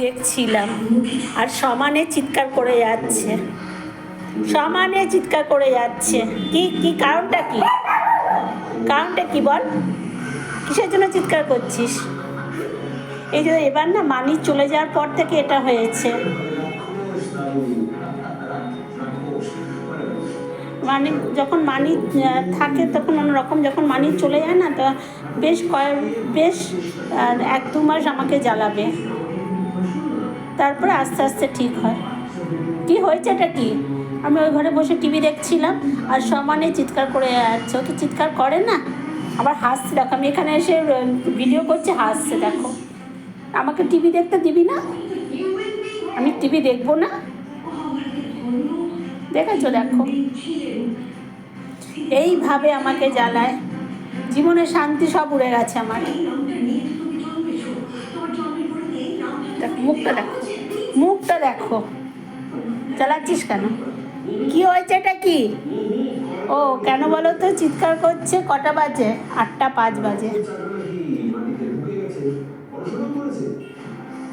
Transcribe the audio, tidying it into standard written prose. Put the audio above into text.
দেখছিলাম আর সমানে চিৎকার করে যাচ্ছে, সমানে চিৎকার করে যাচ্ছে। কি কি কারণটা কি? কারণটা কি বল? কিসের জন্য চিৎকার করছিস? এই যে এবার না মানি চলে যাওয়ার পর থেকে এটা হয়েছে। মানি যখন মানি থাকে তখন অন্যরকম, যখন মানি চলে যায় না তো বেশ 1-2 মাস আমাকে জ্বালাবে, তারপরে আস্তে আস্তে ঠিক হয়। কি হয়েছে এটা কি? আমি ওই ঘরে বসে টিভি দেখছিলাম আর সমানে চিৎকার করে যাচ্ছে। ও তো চিৎকার করে না, আবার হাসছে। দেখো আমি এখানে এসে ভিডিও করছি, হাসছে। দেখো আমাকে টিভি দেখতে দিবি না? আমি টিভি দেখবো না? দেখেছো? দেখো এইভাবে আমাকে জ্বালায়, জীবনে শান্তি সব উড়ে গেছে আমার। দেখো মুখটা, দেখো মুখটা, দেখো জ্বালাচ্ছিস কেন? কি হয়েছে এটা কি? ও কেন বলো তো চিৎকার করছে? কটা বাজে? 8টা 5 বাজে।